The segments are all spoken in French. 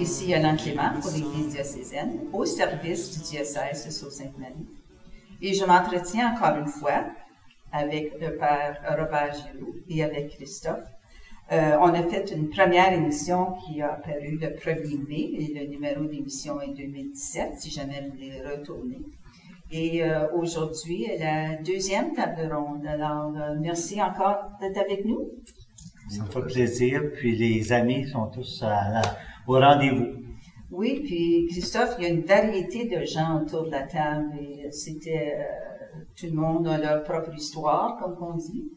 Ici Yolande Clément pour l'Église diocésaine, au service du diocèse de Sault-Sainte-Marie. Et je m'entretiens encore une fois avec le Père Robert Giroux et avec Christophe. On a fait une première émission qui a apparu le 1er mai, et le numéro d'émission est 2017, si jamais vous voulez retourner. Et aujourd'hui, la deuxième table ronde. Alors, merci encore d'être avec nous. Ça me fait plaisir, puis les amis sont tous au rendez-vous. Oui, puis Christophe, il y a une variété de gens autour de la table et tout le monde a leur propre histoire, comme on dit.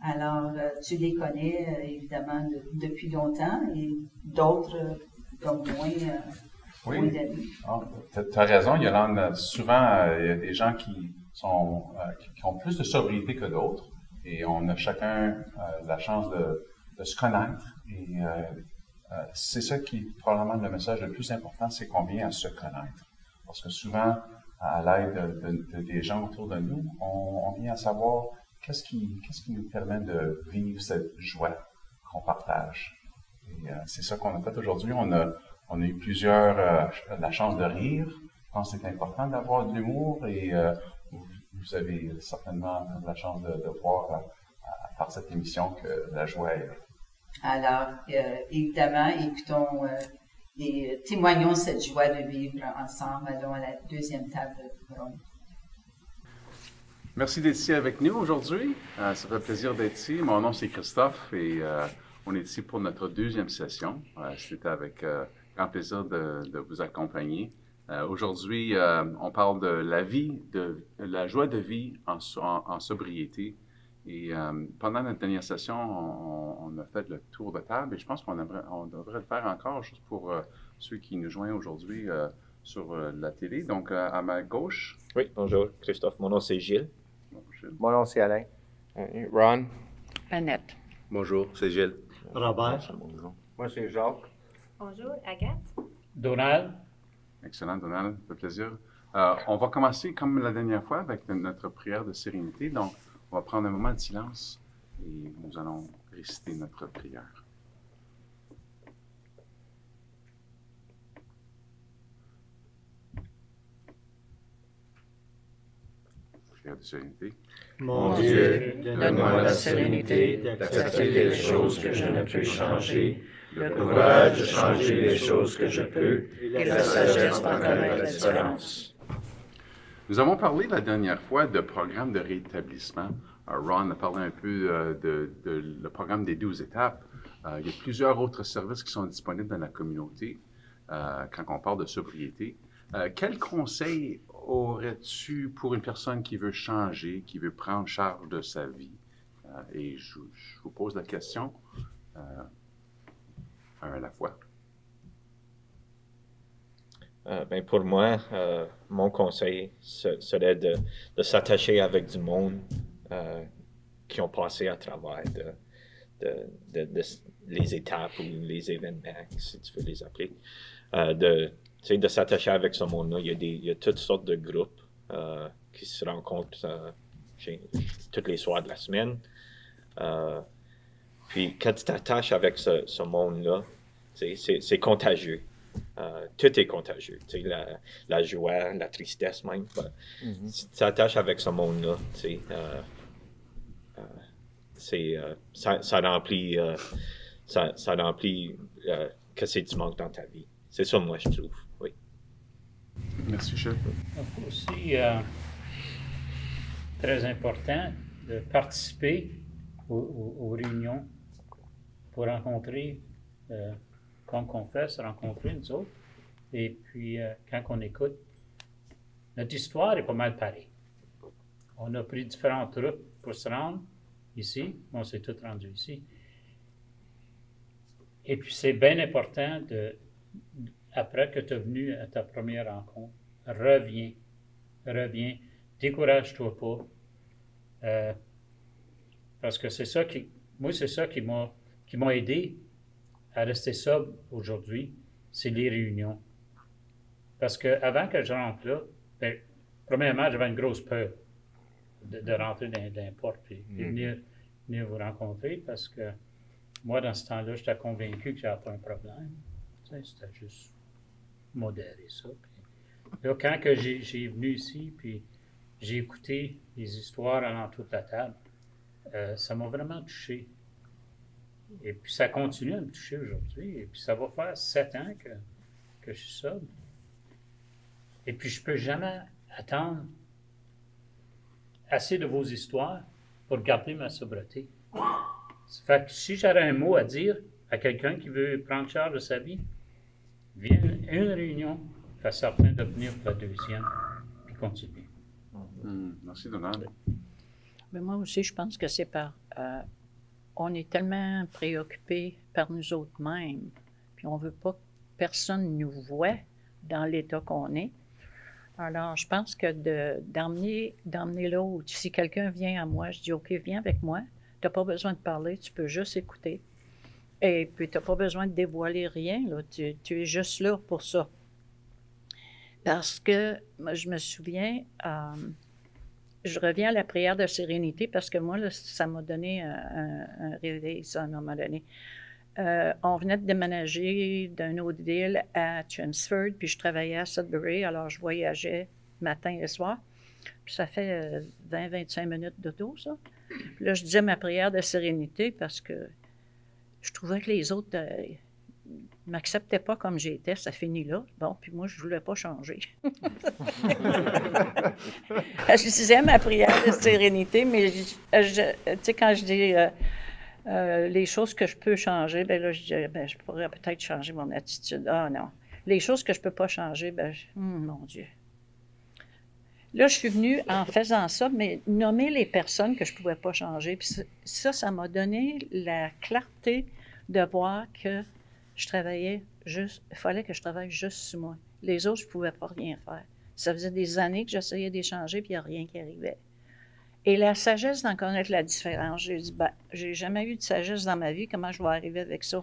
Alors, tu les connais évidemment depuis longtemps et d'autres comme moi. Oui, tu as raison, Yolande. Souvent, il y a des gens qui ont plus de sobriété que d'autres et on a chacun la chance de se connaître. Et c'est ça qui est probablement le message le plus important, c'est qu'on vient à se connaître. Parce que souvent, à l'aide des gens autour de nous, on vient à savoir qu'est-ce qui nous permet de vivre cette joie qu'on partage. Et c'est ça qu'on a fait aujourd'hui. On a eu la chance de rire. Je pense que c'est important d'avoir de l'humour et vous avez certainement la chance de voir par cette émission que la joie est là. Alors, évidemment, écoutons et témoignons cette joie de vivre ensemble. Allons à la deuxième table ronde. Merci d'être ici avec nous aujourd'hui. Ça fait plaisir d'être ici. Mon nom, c'est Christophe et on est ici pour notre deuxième session. C'était avec grand plaisir de vous accompagner. Aujourd'hui, on parle de la joie de vie en sobriété. Et pendant notre dernière session, on a fait le tour de table et je pense qu'on devrait le faire encore, juste pour ceux qui nous joignent aujourd'hui sur la télé. Donc, à ma gauche. Oui, bonjour, Christophe. Mon nom, c'est Gilles. Bonjour, Gilles. Mon nom, c'est Alain. Ron. Annette. Bonjour, c'est Gilles. Robert. Moi, c'est Jacques. Bonjour, Agathe. Donald. Excellent, Donald. Ça fait plaisir. On va commencer, comme la dernière fois, avec notre prière de sérénité. Donc, on va prendre un moment de silence et nous allons réciter notre prière. Prière de sérénité. Mon Dieu, donne-moi la sérénité d'accepter les choses que je ne peux changer, le courage de changer les choses que je peux, et la sagesse d'en connaître la différence. Nous avons parlé la dernière fois de programme de rétablissement. Ron a parlé un peu le programme des 12 étapes. Il y a plusieurs autres services qui sont disponibles dans la communauté quand on parle de sobriété. Quel conseil aurais-tu pour une personne qui veut changer, qui veut prendre charge de sa vie? Et je vous pose la question un à la fois. Pour moi, mon conseil serait de s'attacher avec du monde qui ont passé à travers les étapes ou les événements, si tu veux les appeler. De s'attacher avec ce monde-là. Il y a toutes sortes de groupes qui se rencontrent tous les soirs de la semaine. Puis quand tu t'attaches avec ce monde-là, c'est contagieux. Tout est contagieux. La joie, la tristesse même. Si tu t'attaches avec ce monde-là, ça remplit qu'est-ce que tu manques dans ta vie. C'est ça, moi, je trouve. Oui. Merci, chef. Donc aussi, très important de participer aux réunions pour rencontrer, comme on fait, se rencontrer nous autres. Et puis, quand on écoute, notre histoire est pas mal pareille. On a pris différentes routes pour se rendre ici. On s'est tous rendus ici. Et puis, c'est bien important après que tu es venu à ta première rencontre, reviens, décourage-toi pas. Parce que c'est ça qui m'a aidé à rester sobre aujourd'hui, c'est les réunions. Parce que avant que je rentre là, premièrement, j'avais une grosse peur de rentrer dans la porte et venir vous rencontrer parce que moi, dans ce temps-là, j'étais convaincu que j'avais pas un problème. C'était juste modérer ça. Puis, là, quand que j'ai venu ici, puis j'ai écouté les histoires dans toute la table, ça m'a vraiment touché. Et puis ça continue à me toucher aujourd'hui. Et puis ça va faire 7 ans que je suis sobre. Et puis je ne peux jamais attendre assez de vos histoires pour garder ma sobriété. Ça fait que si j'aurais un mot à dire à quelqu'un qui veut prendre charge de sa vie, viens une réunion, fais certain de venir pour la deuxième, puis continue. Merci, Donald. Mais moi aussi, je pense que c'est on est tellement préoccupés par nous autres mêmes, puis on ne veut pas que personne nous voie dans l'état qu'on est. Alors, je pense que d'emmener l'autre, si quelqu'un vient à moi, je dis, OK, viens avec moi, tu n'as pas besoin de parler, tu peux juste écouter. Et puis, tu n'as pas besoin de dévoiler rien, là, tu es juste là pour ça. Parce que, moi, je me souviens, je reviens à la prière de sérénité parce que moi, là, ça m'a donné un réveil, ça, à un moment donné. On venait de déménager d'une autre ville à Chelmsford, puis je travaillais à Sudbury, alors je voyageais matin et soir. Puis ça fait 20-25 minutes d'auto, ça. Puis là, je disais ma prière de sérénité parce que je trouvais que les autres ne m'acceptaient pas comme j'étais, ça finit là. Bon, puis moi, je ne voulais pas changer. Je disais ma prière de sérénité, mais tu sais, quand je dis les choses que je peux changer, bien là, je dirais, ben, je pourrais peut-être changer mon attitude. Ah non. Les choses que je ne peux pas changer, ben, mon Dieu. Là, je suis venue en faisant ça, mais nommer les personnes que je ne pouvais pas changer. Puis ça m'a donné la clarté de voir que je travaillais juste, il fallait que je travaille juste sur moi. Les autres, je ne pouvais pas rien faire. Ça faisait des années que j'essayais d'échanger, puis il n'y a rien qui arrivait. Et la sagesse d'en connaître la différence, j'ai dit, ben, j'ai jamais eu de sagesse dans ma vie, comment je vais arriver avec ça?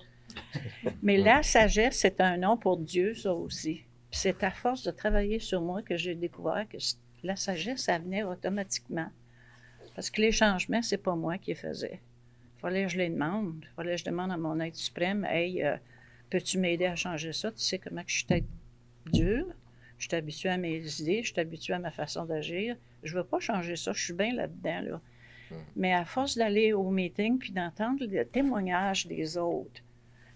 Mais la sagesse, c'est un nom pour Dieu, ça aussi. Puis c'est à force de travailler sur moi que j'ai découvert que la sagesse, ça venait automatiquement. Parce que les changements, c'est pas moi qui les faisais. Il fallait que je les demande. Il fallait que je demande à mon être suprême, « Hey, peux-tu m'aider à changer ça? Tu sais comment que je suis peut-être dure. Je suis habituée à mes idées, je suis habituée à ma façon d'agir. Je ne veux pas changer ça, je suis bien là-dedans. Là. Mais à force d'aller au meeting puis d'entendre le témoignage des autres,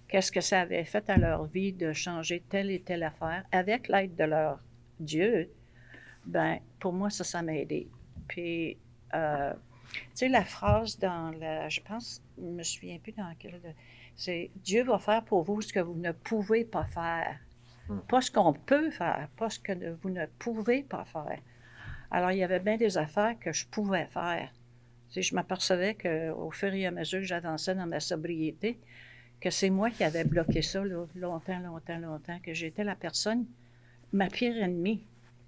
qu'est-ce que ça avait fait à leur vie de changer telle et telle affaire avec l'aide de leur Dieu, ben pour moi, ça m'a aidé. Puis, tu sais, la phrase dans je pense, je ne me souviens plus dans quelle, c'est « Dieu va faire pour vous ce que vous ne pouvez pas faire ». Pas ce qu'on peut faire, pas ce que vous ne pouvez pas faire. Alors, il y avait bien des affaires que je pouvais faire. Tu sais, je m'apercevais qu'au fur et à mesure que j'avançais dans ma sobriété, que c'est moi qui avais bloqué ça là, longtemps, que j'étais la personne, ma pire ennemie.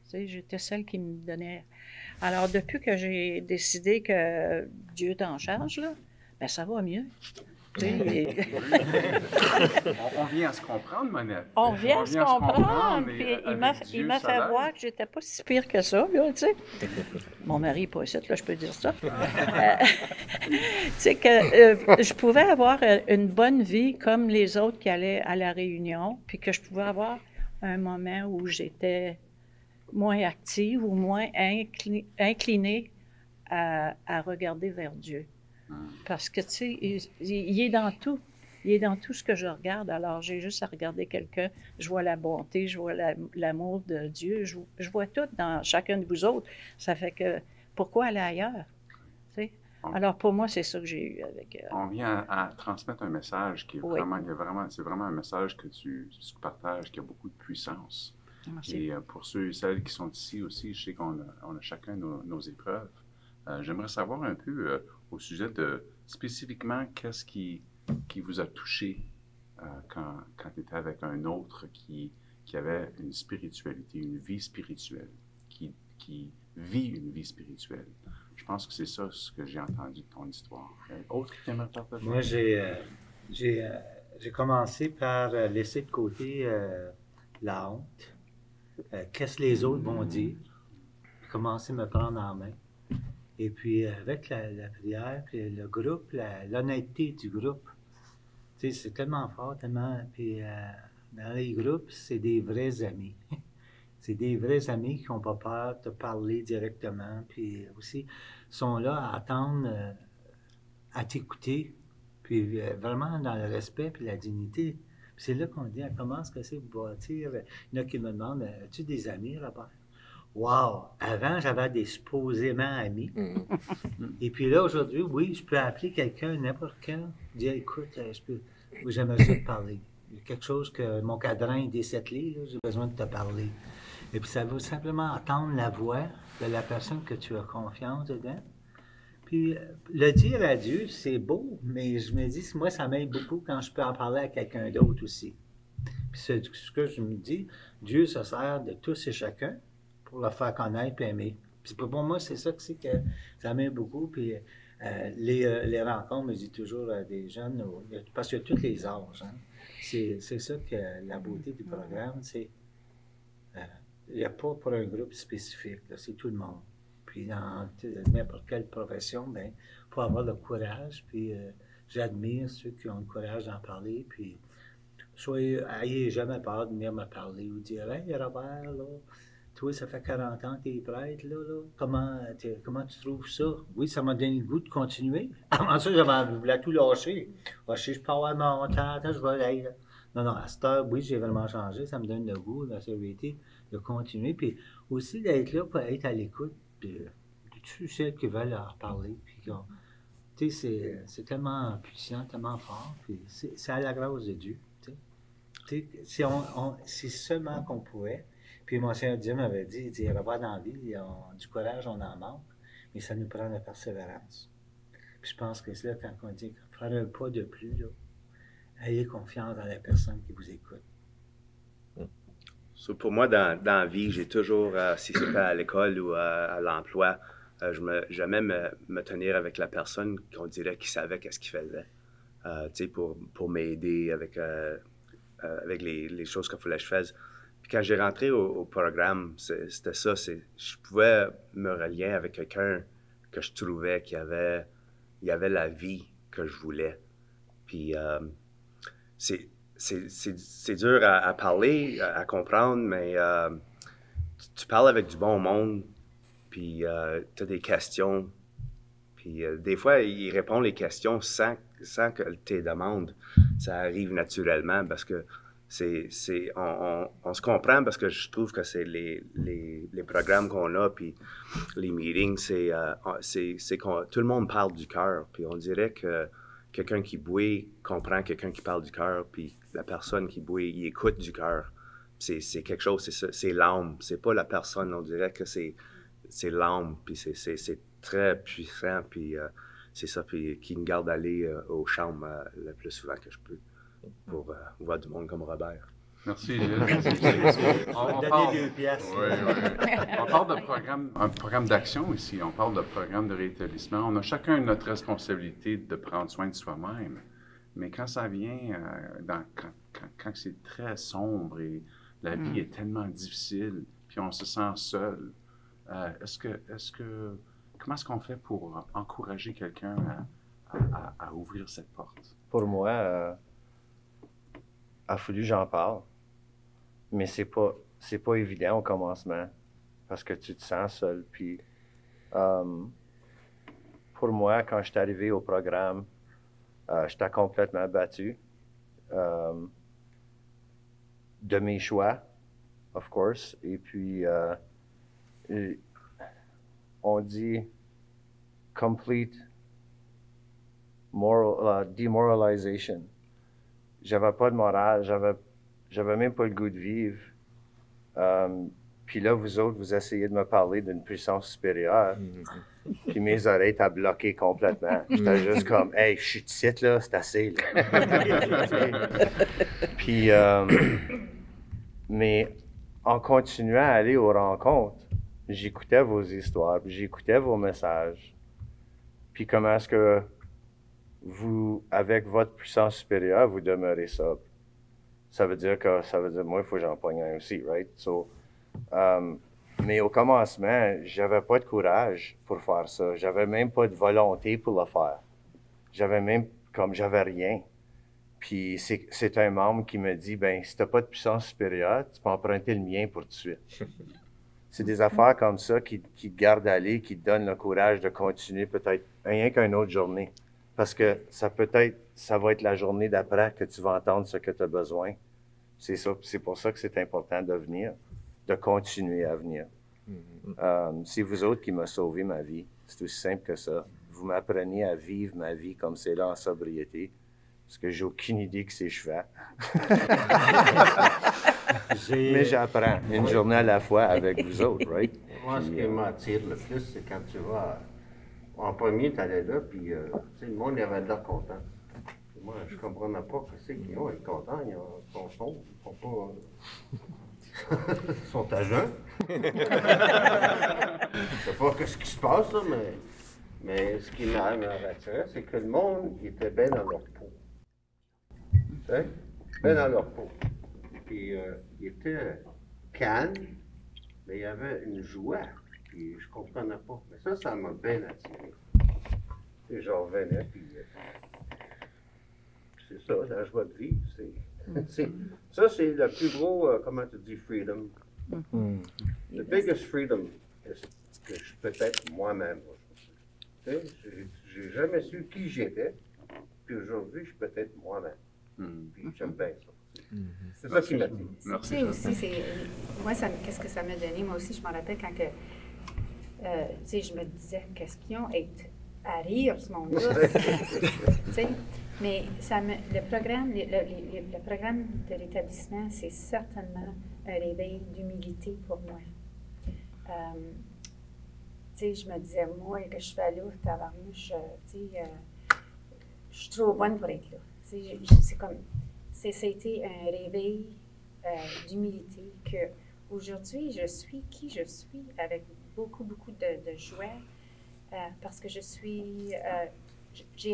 Tu sais, j'étais celle qui me donnait... Alors, depuis que j'ai décidé que Dieu est en charge, là, ben ça va mieux. On vient à se comprendre, Monette. On vient à se comprendre. Puis il m'a fait voir que j'étais pas si pire que ça, là, tu sais. Mon mari n'est pas ici, là, je peux dire ça. Tu sais, que je pouvais avoir une bonne vie comme les autres qui allaient à la réunion, puis que je pouvais avoir un moment où j'étais moins active ou moins inclinée à regarder vers Dieu. Parce que, tu sais, il est dans tout. Il est dans tout ce que je regarde. Alors, j'ai juste à regarder quelqu'un. Je vois la bonté, je vois l'amour de Dieu. Je vois tout dans chacun de vous autres. Ça fait que, pourquoi aller ailleurs? Tu sais? Alors, pour moi, c'est ça que j'ai eu avec... On vient à transmettre un message qui est c'est vraiment un message que tu partages, qui a beaucoup de puissance. Merci. Et pour ceux et celles qui sont ici aussi, je sais qu'on a chacun nos épreuves. J'aimerais savoir un peu au sujet de spécifiquement qu'est-ce qui vous a touché quand tu étais avec un autre qui avait une spiritualité, une vie spirituelle, qui vit une vie spirituelle. Je pense que c'est ça ce que j'ai entendu de ton histoire. Autre qui t'aimerait partager? Moi, j'ai commencé par laisser de côté la honte. Qu'est-ce que les autres vont dire? Commencer à me prendre en main. Et puis, avec la prière, puis le groupe, l'honnêteté du groupe, tu sais, c'est tellement fort, tellement... Puis, Dans les groupes, c'est des vrais amis. C'est des vrais amis qui n'ont pas peur de te parler directement, puis aussi sont là à attendre, à t'écouter, puis vraiment dans le respect et la dignité. Puis c'est là qu'on dit, comment est-ce que c'est pour bâtir? Il y en a qui me demandent, as-tu des amis, Robert? Wow! Avant, j'avais des supposément amis. Et puis là, aujourd'hui, oui, je peux appeler quelqu'un, n'importe quand, dire, écoute, j'aimerais ça te parler. Il y a quelque chose que mon cadran est décelé, là, j'ai besoin de te parler. Et puis ça veut simplement entendre la voix de la personne que tu as confiance dedans. Puis le dire à Dieu, c'est beau, mais je me dis, moi, ça m'aide beaucoup quand je peux en parler à quelqu'un d'autre aussi. Puis ce que je me dis, Dieu se sert de tous et chacun pour le faire connaître et aimer. Puis pour moi, c'est ça que ça m'aide beaucoup. Puis les rencontres, je dis toujours à des jeunes, parce qu'il y a tous les âges. Hein. C'est ça que la beauté du programme, c'est... Il n'y a pas pour un groupe spécifique, c'est tout le monde. Puis dans n'importe quelle profession, il faut avoir le courage. Puis j'admire ceux qui ont le courage d'en parler. Puis ayez jamais peur de venir me parler ou dire « Hey Robert, là, toi, ça fait 40 ans que tu es prêtre, là. Comment tu trouves ça? » Oui, ça m'a donné le goût de continuer. Avant ça, je voulais tout lâcher. Je peux avoir mon temps, je vais aller. Non, à cette heure, oui, j'ai vraiment changé. Ça me donne le goût, la sérénité de continuer. Puis aussi d'être là pour être à l'écoute de tous ceux qui veulent leur parler. Puis c'est tellement puissant, tellement fort. Puis c'est à la grâce de Dieu. Si seulement qu'on pouvait. Puis mon Seigneur Dieu m'avait dit, il dit, Robert, dans la vie, du courage, on en manque, mais ça nous prend la persévérance. Puis je pense que c'est là quand on dit faire un pas de plus, là, ayez confiance dans la personne qui vous écoute. So, pour moi, dans la vie, j'ai toujours, si c'était à l'école ou à l'emploi, j'aimais me tenir avec la personne qu'on dirait qui savait qu'est-ce qu'il faisait, pour m'aider avec les choses qu'il fallait que je fasse. Puis quand j'ai rentré au programme, c'était ça, je pouvais me relier avec quelqu'un que je trouvais qu'il y avait la vie que je voulais. Puis c'est dur à parler, à comprendre, mais tu parles avec du bon monde, puis tu as des questions, puis des fois, ils répondent les questions sans que tu les demandes. Ça arrive naturellement parce que on se comprend parce que je trouve que c'est les programmes qu'on a, puis les meetings, c'est tout le monde parle du cœur, puis on dirait que quelqu'un qui bouille comprend quelqu'un qui parle du cœur, puis la personne qui bouille, il écoute du cœur. C'est quelque chose, c'est l'âme, c'est pas la personne, on dirait que c'est l'âme, puis c'est très puissant, puis c'est ça, puis qui me garde aller aux chambres le plus souvent que je peux pour voir du monde comme Robert. Merci, Gilles. On parle de un programme d'action ici. On parle de programme de rétablissement. On a chacun notre responsabilité de prendre soin de soi-même. Mais quand ça vient, quand c'est très sombre et la vie est tellement difficile, puis on se sent seul, comment est-ce qu'on fait pour encourager quelqu'un à ouvrir cette porte? Pour moi, a fallu que j'en parle, mais c'est pas évident au commencement parce que tu te sens seul. Puis pour moi, quand je suis arrivé au programme, j'étais complètement battu de mes choix, of course. Et puis on dit complete demoralization. J'avais pas de morale, j'avais même pas le goût de vivre. Puis là, vous autres, vous essayez de me parler d'une puissance supérieure. Puis mes oreilles étaient bloquées complètement. J'étais juste comme, hey, je suis ici, là, c'est assez. Là. Puis, mais en continuant à aller aux rencontres, j'écoutais vos histoires, puis j'écoutais vos messages. Puis comment est-ce que vous, avec votre puissance supérieure, vous demeurez sobre. Ça veut dire, moi, il faut que j'en pogne un aussi, right? So, mais au commencement, j'avais pas de courage pour faire ça. J'avais même pas de volonté pour le faire. J'avais rien. Puis c'est un membre qui me dit, ben si tu n'as pas de puissance supérieure, tu peux emprunter le mien pour tout de suite. C'est des affaires comme ça qui te gardent aller, qui te donnent le courage de continuer peut-être rien qu'une autre journée. Parce que ça va être la journée d'après que tu vas entendre ce que tu as besoin. C'est ça, c'est pour ça que c'est important de venir, de continuer à venir. C'est vous autres qui m'avez sauvé ma vie. C'est aussi simple que ça. Vous m'apprenez à vivre ma vie comme c'est là en sobriété. Parce que j'ai aucune idée que c'est je fais. Mais j'apprends une journée à la fois avec vous autres, right? Moi, ce qui m'attire le plus, c'est quand tu vas en premier, tu allais là, puis le monde il avait de l'air content. Puis moi, je ne comprenais pas que c'est qu'ils sont contents, ils sont sombres, ils sont pas. Ils sont à jeun. Je ne sais pas ce qui se passe, là, mais ce qui m'attirait, c'est que le monde il était bien dans leur peau. Tu sais? Bien dans leur peau. Puis il était calme, mais il y avait une joie. Puis je ne comprenais pas. Mais ça m'a bien attiré. Et je revenais, puis c'est ça, la joie de vivre. Ça, c'est le plus gros, comment tu dis, freedom. The biggest freedom que je peux être moi-même. Tu sais, j'ai jamais su qui j'étais, puis aujourd'hui, je peux être moi-même. Puis j'aime bien ça. C'est ça qui m'attire. Tu sais aussi, moi, qu'est-ce que ça m'a donné? Moi aussi, je me rappelle quand que, tu sais, je me disais, qu'est-ce qu'ils ont à rire, ce monde-là? Tu sais, mais le programme de l'établissement, c'est certainement un réveil d'humilité pour moi. Tu sais, je me disais, moi, que je fais là, tabarnouche, tu sais, je suis trop bonne pour être là. C'est comme, c'était un réveil d'humilité que aujourd'hui, je suis qui je suis avec beaucoup, beaucoup de joie parce que j'ai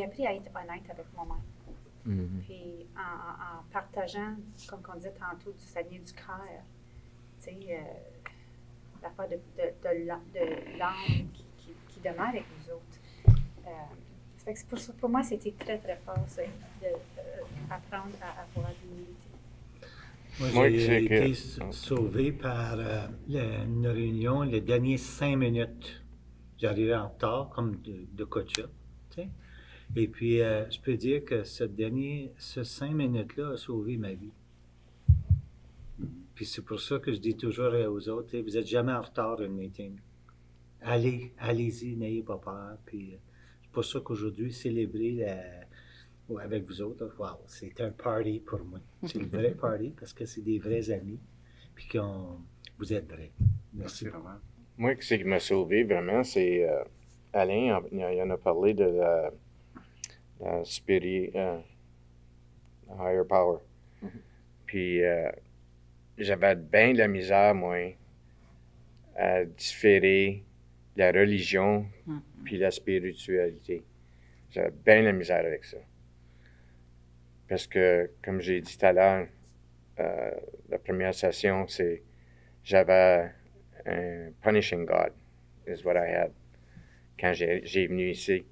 appris à être honnête avec moi-même. Puis en partageant, comme on disait tantôt, ça vient du cœur, tu sais, l'affaire de l'âme qui demeure avec nous autres. Ça fait que pour moi, c'était très, très fort, d'apprendre à avoir de l'humilité. Moi, j'ai été sauvé par une réunion, les dernières 5 minutes. J'arrivais en retard, comme de coutume, tu sais. Et puis, je peux dire que ce 5 minutes-là a sauvé ma vie. Puis c'est pour ça que je dis toujours aux autres, vous n'êtes jamais en retard à un meeting. Allez-y, n'ayez pas peur. Puis c'est pour ça qu'aujourd'hui, célébrer avec vous autres, wow, c'est un party pour moi. C'est une vraie party parce que c'est des vrais amis. Puis vous êtes vrais. Merci vraiment. Moi, ce qui m'a sauvé vraiment, c'est Alain, il en a parlé de la spirit, higher power. Puis j'avais bien de la misère, moi, à différer la religion puis la spiritualité. J'avais bien de la misère avec ça. Parce que, comme j'ai dit tout à l'heure, la première session, c'est j'avais un punishing God, is what I had, quand j'ai venu ici.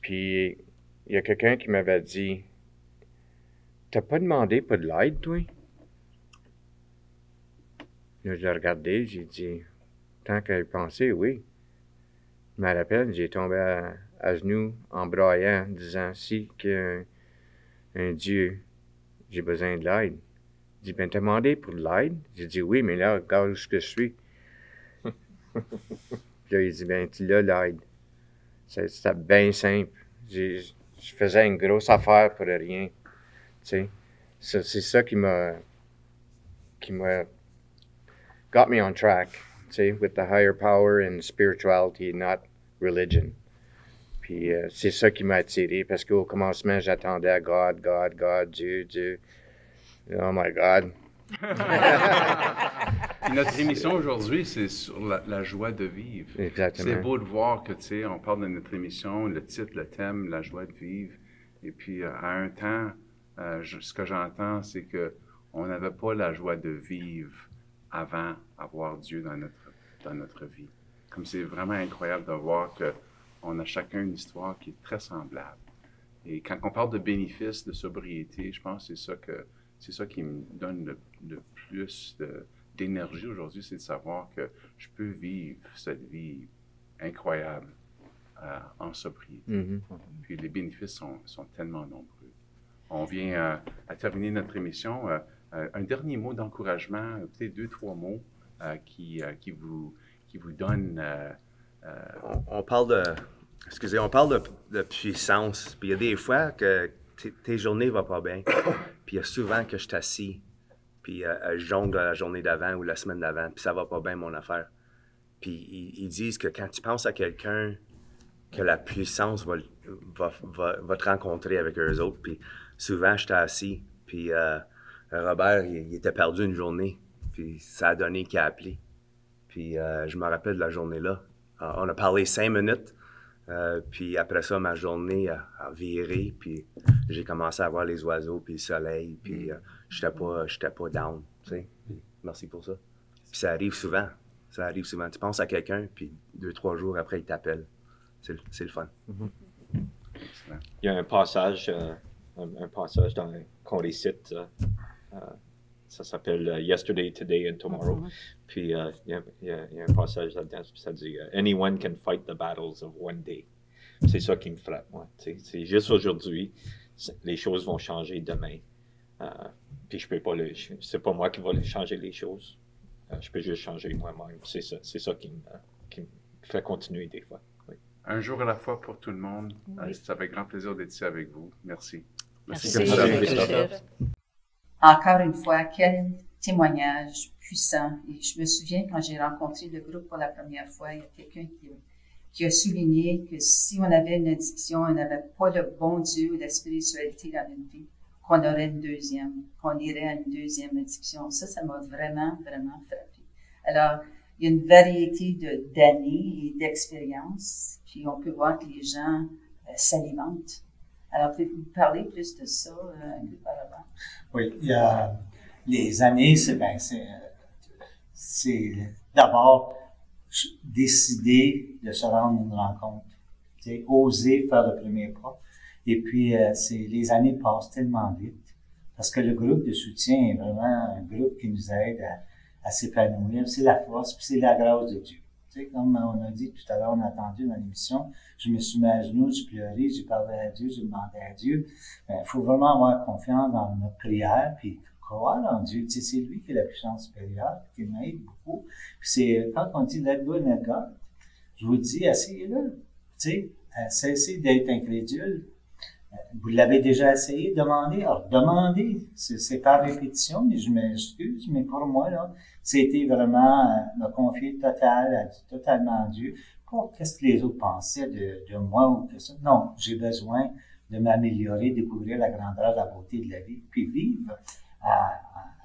Puis, il y a quelqu'un qui m'avait dit, « T'as pas demandé pour de l'aide, toi? » Là, je l'ai regardé, j'ai dit, tant qu'à y penser, oui. Je me rappelle, j'ai tombé à genoux en braillant, disant, si qu'un Dieu, j'ai besoin de l'aide. Il dit, ben, t'as demandé pour de l'aide? J'ai dit, oui, mais là, regarde où je suis. Puis là, il dit, ben, tu l'as l'aide. C'était bien simple. Je faisais une grosse affaire pour rien. Tu sais, c'est ça qui m'a got me on track, tu sais, with the higher power and spirituality, not religion. Puis c'est ça qui m'a attiré, parce qu'au commencement, j'attendais à God, Dieu. Oh my God. Et notre émission aujourd'hui, c'est sur la joie de vivre. Exactement. C'est beau de voir que, tu sais, on parle de notre émission, le titre, le thème, la joie de vivre. Et puis, à un temps, ce que j'entends, c'est que on n'avait pas la joie de vivre avant avoir Dieu dans notre vie. Comme c'est vraiment incroyable de voir qu'on a chacun une histoire qui est très semblable. Et quand on parle de bénéfices de sobriété, je pense que c'est ça qui me donne le plus d'énergie aujourd'hui, c'est de savoir que je peux vivre cette vie incroyable en sobriété. Puis les bénéfices sont tellement nombreux. On vient à terminer notre émission. Un dernier mot d'encouragement, peut-être 2-3 mots qui vous donnent... On parle de puissance. Puis il y a des fois que tes journées ne vont pas bien. Puis il y a souvent que je t'assis, puis je jongle la journée d'avant ou la semaine d'avant, puis ça va pas bien mon affaire. Puis ils disent que quand tu penses à quelqu'un, que la puissance va te rencontrer avec eux autres. Puis souvent, je t'ai assis, puis Robert, il était perdu une journée, puis ça a donné qu'il a appelé. Puis je me rappelle de la journée-là. On a parlé 5 minutes, puis après ça, ma journée a viré, puis j'ai commencé à voir les oiseaux, puis le soleil, puis j'étais pas down, tu sais. Merci pour ça. Puis ça arrive souvent. Tu penses à quelqu'un, puis 2-3 jours après, il t'appelle. C'est le fun. Il y a un passage qu'on récite. Ça s'appelle Yesterday, Today and Tomorrow. Puis il y a un passage là-dedans, ça dit Anyone can fight the battles of one day. C'est ça qui me frappe, moi. C'est juste aujourd'hui, les choses vont changer demain. Puis je peux pas c'est pas moi qui va changer les choses. Je peux juste changer moi-même. C'est ça qui me fait continuer des fois. Oui. Un jour à la fois pour tout le monde. Oui. C'est avec grand plaisir d'être ici avec vous. Merci. Merci. Encore une fois, quel témoignage puissant. Et je me souviens quand j'ai rencontré le groupe pour la première fois, il y a quelqu'un qui a souligné que si on avait une addiction, on n'avait pas le bon Dieu, la spiritualité dans notre vie, qu'on aurait qu'on irait à une deuxième addiction. Ça m'a vraiment, vraiment frappé. Alors, il y a une variété d'années et d'expériences, puis on peut voir que les gens s'alimentent. Alors, pouvez-vous parler plus de ça un peu par avant? Oui, il y a les années, c'est d'abord décider de se rendre à une rencontre, oser faire le premier pas. Et puis, les années passent tellement vite parce que le groupe de soutien est vraiment un groupe qui nous aide à s'épanouir. C'est la force, puis c'est la grâce de Dieu. Comme on a dit tout à l'heure, on a entendu dans l'émission, je me suis mis à genoux, j'ai pleuré, j'ai parlé à Dieu, j'ai demandé à Dieu. Il faut vraiment avoir confiance dans notre prière, puis croire en Dieu. C'est lui qui a la puissance supérieure, qui m'aide beaucoup. Puis c'est quand on dit « let go and let God », je vous dis, essayez-le. Cessez d'être incrédule. Vous l'avez déjà essayé, demandez. Alors, demandez, c'est par répétition, mais je m'excuse, mais pour moi, là, c'était vraiment me confier totalement à Dieu. Pas qu'est-ce que les autres pensaient de moi ou que ça. Non, j'ai besoin de m'améliorer, découvrir la grandeur, la beauté de la vie, puis vivre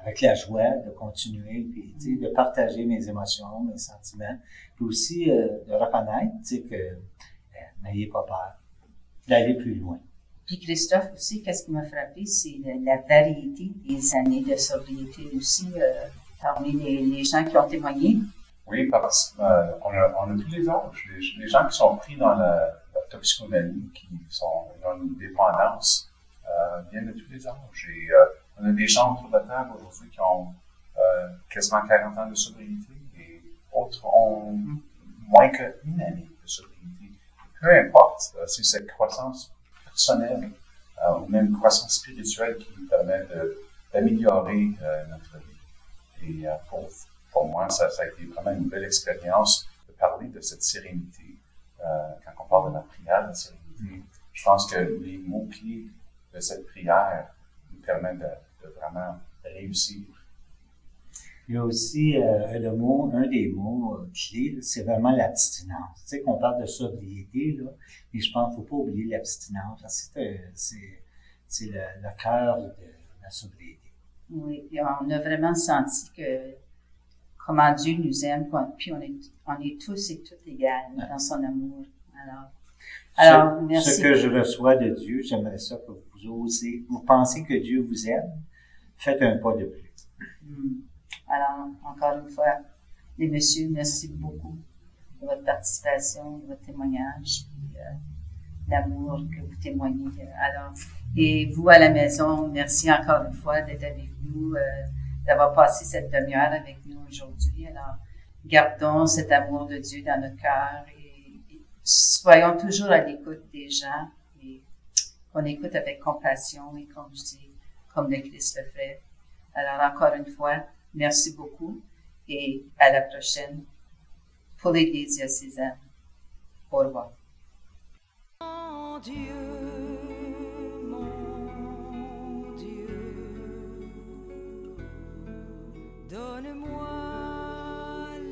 avec la joie de continuer, puis de partager mes émotions, mes sentiments, puis aussi de reconnaître que n'ayez pas peur, d'aller plus loin. Puis Christophe aussi, qu'est-ce qui m'a frappé, c'est la variété des années de sobriété aussi parmi les gens qui ont témoigné. Oui, parce qu'on a tous les âges. Les gens qui sont pris dans la toxicomanie, qui sont dans une dépendance, viennent de tous les âges. Et on a des gens autour de la table aujourd'hui qui ont quasiment 40 ans de sobriété et autres ont moins qu'une année de sobriété. Peu importe si cette croissance personnelle ou même croissance spirituelle qui nous permet d'améliorer notre vie. Et pour moi, ça a été vraiment une belle expérience de parler de cette sérénité. Quand on parle de la prière, de la sérénité, je pense que les mots-clés de cette prière nous permettent de vraiment réussir. Il y a aussi un des mots clés, c'est vraiment l'abstinence. Tu sais qu'on parle de sobriété, là, mais je pense qu'il ne faut pas oublier l'abstinence. C'est le cœur de la sobriété. Oui, et on a vraiment senti que comment Dieu nous aime, puis on est tous et toutes égales dans son amour. Alors, merci. Ce que je reçois de Dieu, j'aimerais ça que vous pensez que Dieu vous aime, faites un pas de plus. Alors, encore une fois, les messieurs, merci beaucoup de votre participation, de votre témoignage. l'amour que vous témoignez. Alors, et vous à la maison, merci encore une fois d'être avec nous, d'avoir passé cette demi-heure avec nous aujourd'hui. Alors, gardons cet amour de Dieu dans notre cœur et soyons toujours à l'écoute des gens et qu'on écoute avec compassion et comme je dis, comme le Christ le fait. Alors, encore une fois, merci beaucoup et à la prochaine pour l'Église diocésaine. Au revoir. Mon Dieu, donne-moi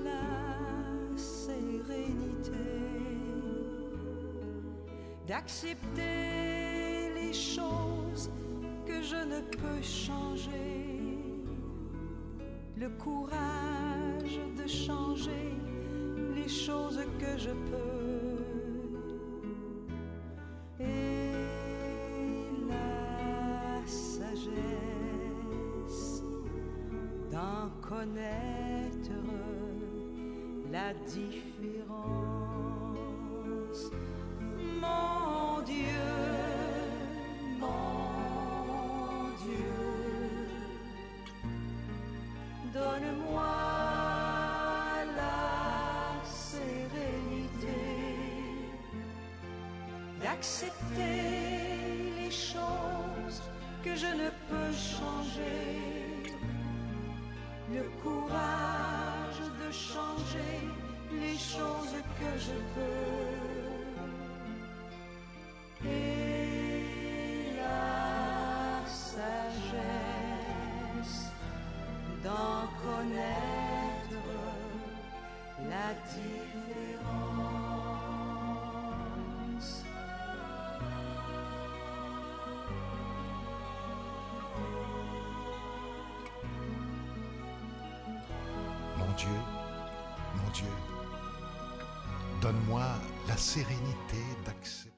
la sérénité d'accepter les choses que je ne peux changer, le courage de changer les choses que je peux, et la sagesse d'en connaître la différence. Mon Dieu, donne-moi la sérénité d'accepter les choses que je ne peux changer, le courage de changer les choses que je peux, et la sagesse d'en connaître la différence. Mon Dieu, donne-moi la sérénité d'accepter